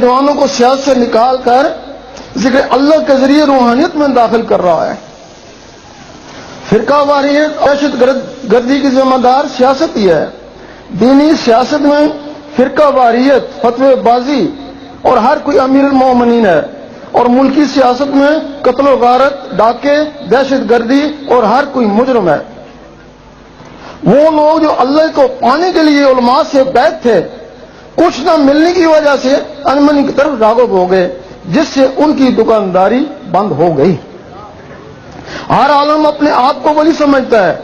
نوجوانوں کو سیاست سے نکال کر ذکر اللہ کے ذریعے روحانیت میں داخل کر رہا ہے۔ فرقہ واریت اور دہشت گردی کی ذمہ دار سیاست ہی ہے۔ دینی سیاست میں فرقہ واریت، فتوی بازی اور ہر کوئی امیر المومنین ہے، اور ملکی سیاست میں قتل و غارت، ڈاکے، دہشت گردی اور ہر کوئی مجرم ہے۔ وہ لوگ جو اللہ کو پانے کے لیے علماء سے بیعت تھے، کچھ نہ ملنے کی وجہ سے انمنی کی طرف راغب ہو گئے، جس سے ان کی دکانداری بند ہو گئی۔ ہر عالم اپنے آپ کو ولی سمجھتا ہے،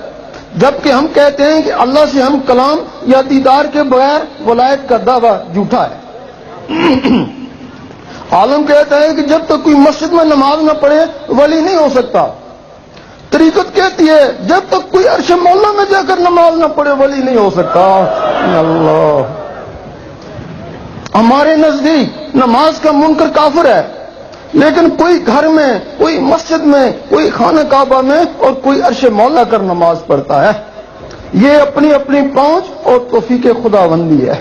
جبکہ ہم کہتے ہیں کہ اللہ سے ہم کلام یا دیدار کے بغیر ولایت کا دعویٰ جھوٹا ہے۔ عالم کہتا ہے کہ جب تک کوئی مسجد میں نماز نہ پڑھے ولی نہیں ہو سکتا۔ طریقت کہتی ہے جب تک کوئی عرش مولا میں جا کر نماز نہ پڑھے ولی نہیں ہو سکتا۔ اللہ، ہمارے نزدیک نماز کا منکر کافر ہے، لیکن کوئی گھر میں، کوئی مسجد میں، کوئی خانہ کعبہ میں اور کوئی عرش مولا کر نماز پڑھتا ہے۔ یہ اپنی اپنی پہنچ اور توفیق خداوندی ہے۔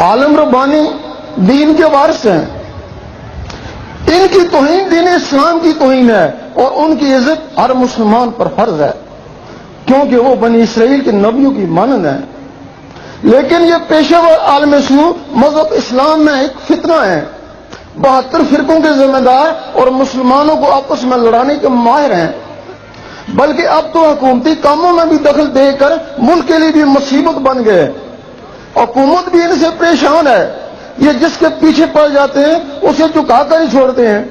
عالم ربانی دین کے وارث ہیں، ان کی توہین دین اسلام کی توہین ہے، اور ان کی عزت ہر مسلمان پر فرض ہے، کیونکہ وہ بنی اسرائیل کے نبیوں کی مانند ہیں۔ لیکن یہ پیشہ ور عالم سو مذہب اسلام میں ایک فتنہ ہے۔ 72 فرقوں کے ذمہ دار اور مسلمانوں کو آپس میں لڑانے کے ماہر ہیں، بلکہ اب تو حکومتی کاموں میں بھی دخل دے کر ملک کے لیے بھی مصیبت بن گئے۔ حکومت بھی ان سے پریشان ہے، یہ جس کے پیچھے پڑ جاتے ہیں اسے چکا کر ہی چھوڑتے ہیں۔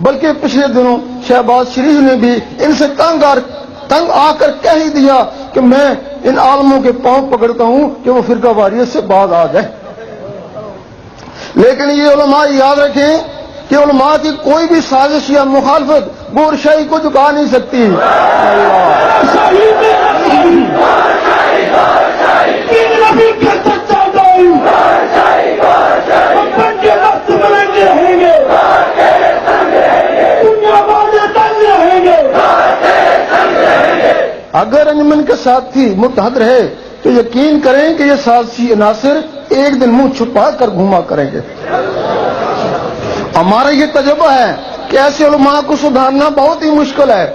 بلکہ پچھلے دنوں شہباز شریف نے بھی ان سے تنگ آ کر کہہ ہی دیا کہ میں ان عالموں کے پاؤں پکڑتا ہوں کہ وہ فرقہ واریت سے باز آ جائے۔ لیکن یہ علماء یاد رکھیں کہ علماء کی کوئی بھی سازش یا مخالفت گورشاہی کو جھکا نہیں سکتی۔ اگر انجمن کے ساتھی متحد رہے تو یقین کریں کہ یہ سازشی عناصر ایک دن منہ چھپا کر گھوما کریں گے۔ ہمارا یہ تجربہ ہے کہ ایسے علماء کو سدھارنا بہت ہی مشکل ہے،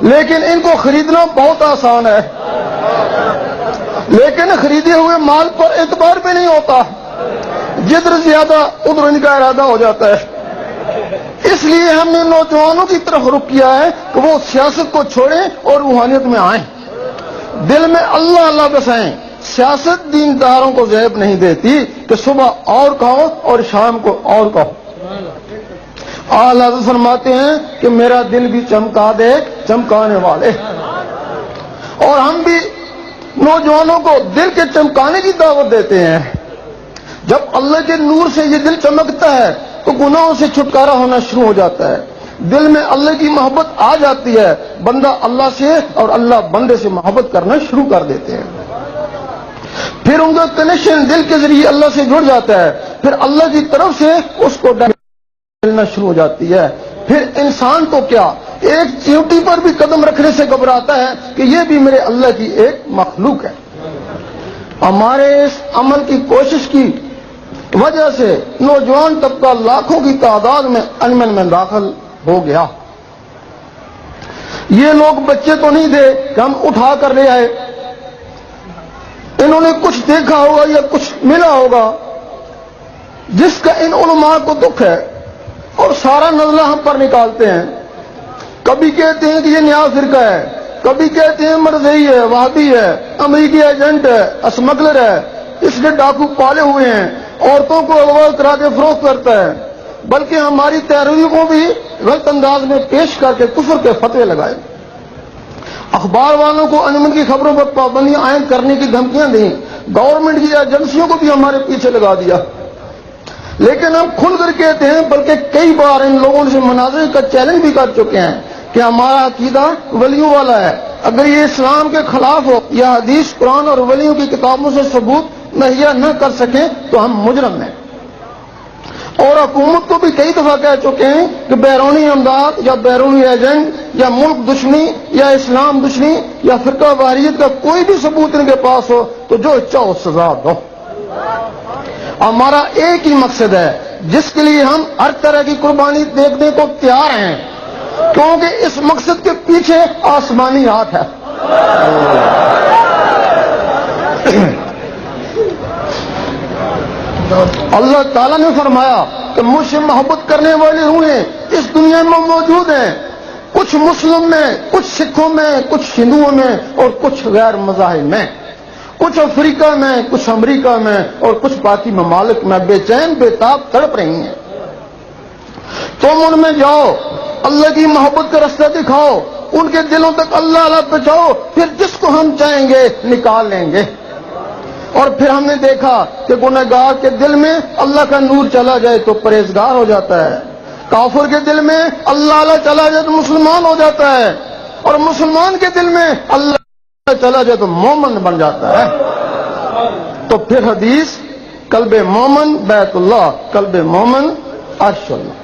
لیکن ان کو خریدنا بہت آسان ہے۔ لیکن خریدے ہوئے مال پر اعتبار بھی نہیں ہوتا، جدھر زیادہ ادھر ان کا ارادہ ہو جاتا ہے۔ اس لیے ہم نے نوجوانوں کی طرف رخ کیا ہے کہ وہ سیاست کو چھوڑیں اور روحانیت میں آئیں، دل میں اللہ اللہ بسائیں۔ سیاست دینداروں کو زیب نہیں دیتی کہ صبح اور کہو اور شام کو اور کہو۔ اعلیٰ حضرت فرماتے ہیں کہ میرا دل بھی چمکا دے چمکانے والے، اور ہم بھی نوجوانوں کو دل کے چمکانے کی دعوت دیتے ہیں۔ جب اللہ کے نور سے یہ دل چمکتا ہے تو گناہوں سے چھٹکارا ہونا شروع ہو جاتا ہے، دل میں اللہ کی محبت آ جاتی ہے، بندہ اللہ سے اور اللہ بندے سے محبت کرنا شروع کر دیتے ہیں۔ پھر ان کا کنیکشن دل کے ذریعے اللہ سے جڑ جاتا ہے، پھر اللہ کی طرف سے اس کو ملنا شروع ہو جاتی ہے۔ پھر انسان تو کیا، ایک چیوٹی پر بھی قدم رکھنے سے گھبراتا ہے کہ یہ بھی میرے اللہ کی ایک مخلوق ہے۔ ہمارے اس عمل کی کوشش کی وجہ سے نوجوان طبقہ لاکھوں کی تعداد میں انجمن میں داخل ہو گیا۔ یہ لوگ بچے تو نہیں تھے کہ ہم اٹھا کر لے آئے، انہوں نے کچھ دیکھا ہوگا یا کچھ ملا ہوگا جس کا ان علماء کو دکھ ہے، اور سارا نزلہ ہم پر نکالتے ہیں۔ کبھی کہتے ہیں کہ یہ نیا فرقہ ہے، کبھی کہتے ہیں مرزئی ہے، وہابی ہے، امریکی ایجنٹ ہے، اسمگلر ہے، اس نے ڈاکو پالے ہوئے ہیں، عورتوں کو اغوا کرا کے فروخت کرتا ہے، بلکہ ہماری تحریروں کو بھی غلط انداز میں پیش کر کے کفر کے فتوے لگائے۔ اخبار والوں کو انجمن کی خبروں پر پابندیاں عائد کرنے کی دھمکیاں دیں، گورنمنٹ کی ایجنسیوں کو بھی ہمارے پیچھے لگا دیا۔ لیکن ہم کھل کر کہتے ہیں، بلکہ کئی بار ان لوگوں سے مناظرے کا چیلنج بھی کر چکے ہیں کہ ہمارا عقیدہ ولیوں والا ہے، اگر یہ اسلام کے خلاف ہو یا حدیث قرآن اور ولیوں کی کتابوں سے ثبوت مہیا نہ کر سکیں تو ہم مجرم ہیں۔ اور حکومت کو بھی کئی دفعہ کہہ چکے ہیں کہ بیرونی امداد یا بیرونی ایجنٹ یا ملک دشمنی یا اسلام دشمنی یا فرقہ واریت کا کوئی بھی ثبوت ان کے پاس ہو تو جو چاہو سزا دو. ہمارا ایک ہی مقصد ہے جس کے لیے ہم ہر طرح کی قربانی دینے کو تیار ہیں، کیونکہ اس مقصد کے پیچھے آسمانی ہاتھ ہے. اللہ تعالیٰ نے فرمایا کہ مجھ سے محبت کرنے والی روحیں اس دنیا میں موجود ہیں، کچھ مسلم میں، کچھ سکھوں میں، کچھ ہندوؤں میں اور کچھ غیر مذاہب میں، کچھ افریقہ میں، کچھ امریکہ میں اور کچھ باقی ممالک میں بے چین بے تاب تڑپ رہی ہیں. تم ان میں جاؤ، اللہ کی محبت کا رستہ دکھاؤ، ان کے دلوں تک اللہ پہنچاؤ، پھر جس کو ہم چاہیں گے نکال لیں گے. اور پھر ہم نے دیکھا کہ گنہگار کے دل میں اللہ کا نور چلا جائے تو پرہیزگار ہو جاتا ہے، کافر کے دل میں اللہ چلا جائے تو مسلمان ہو جاتا ہے، اور مسلمان کے دل میں اللہ چلا جائے تو مومن بن جاتا ہے. تو پھر حدیث قلب مومن بیت اللہ، قلب مومن عرش اللہ.